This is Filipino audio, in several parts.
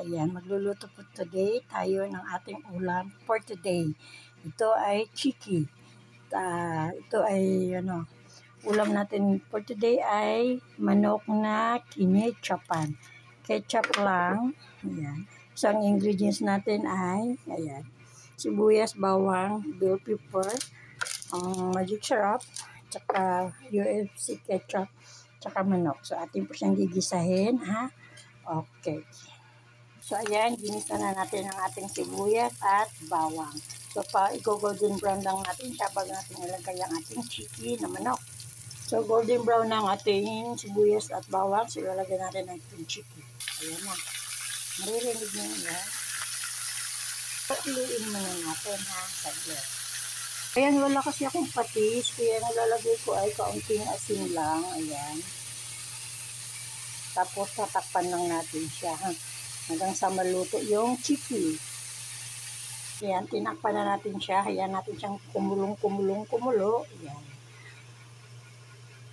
Ayan, magluluto po today tayo ng ating ulam for today. Ito ay chiki. Ito ay ulam natin for today ay manok na kinetchupan. Ketchup lang. Ayan. So, ang ingredients natin ay, ayan, sibuyas, bawang, bell pepper, magic syrup, tsaka UFC ketchup, tsaka manok. So, atin po siyang gigisahin, ha? Okay. So, ayan, ginisa na natin ang ating sibuyas at bawang. So, i-golden brown lang natin siya bago natin ilagay ang ating chiki na manok. So, golden brown na ang ating sibuyas at bawang. So, ilalagay natin ang ating chiki. Ayan na. Maririnig nyo yan. Patuloyin muna natin, ha? Saglit. Ayan, wala kasi akong patis. Kaya nalalagay ko ay kaunting asin lang. Ayan. Tapos, tatakpan lang natin siya, ha? Hanggang sa maluto yung chiki. Ayan, tinakpan na natin siya. Ayan natin siyang kumulo. Ayan.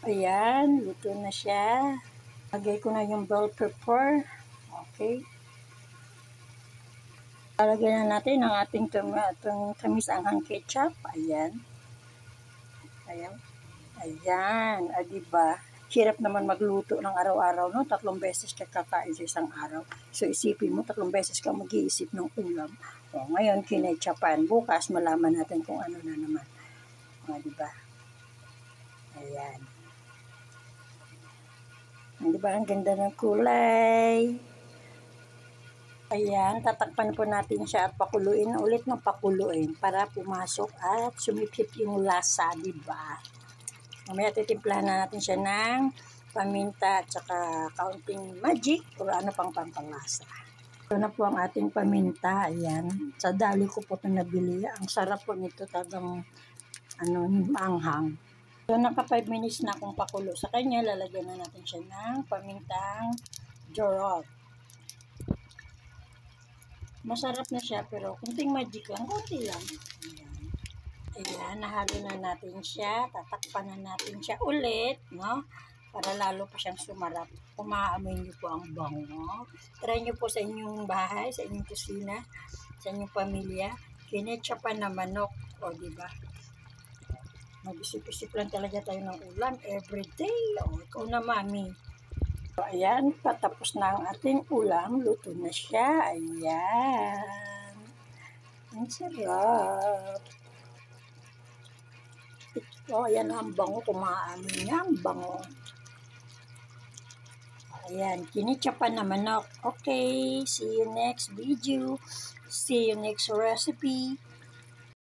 Ayan, luto na siya. Lagay ko na yung bell pepper. Okay. Lalagyan na natin ang ating tamis-anghang ketchup. Ayan. Ayan. Ayan. Diba? Hirap naman magluto ng araw-araw, no? 3 beses ka kakain sa isang araw. So, isipin mo, 3 beses ka mag-iisip ng ulam. O, ngayon, kinetchupan. Bukas, malaman natin kung ano na naman. Diba? Ayan. Diba, ang ganda ng kulay. Ayan, tatakpan po natin siya at pakuluin ulit ng pakuluin para pumasok at sumipsip yung lasa, diba? Mamaya titimplahan na natin siya ng paminta at saka kaunting magic o ano pang pampalasa. Ito na po ang ating paminta. Ayan. Sa dali ko po ito nabili. Ang sarap po nito, talagang maanghang. So, naka 5 minutes na akong pakulo sa kanya. Lalagyan na natin siya ng pamintang jorot. Masarap na siya pero kunting magic lang. Kunti lang. Ayan, nahalo na natin siya. Tatakpan na natin siya ulit, no? Para lalo pa siyang sumarap. Umaamoy niyo po ang bango. Try niyo po sa inyong bahay, sa inyong kusina, sa inyong pamilya. Kinetchupan na manok. O, diba? Mag-isip-isip lang talaga tayo ng ulam everyday. O, ikaw na, mami. So, ayan, patapos na ang ating ulam. Luto na siya. Ayan. Ang sarap. Oh, ayan ang bango. Kumaamin niya ang bango. Ayan, kinetchupan na manok. Okay, see you next video. See you next recipe.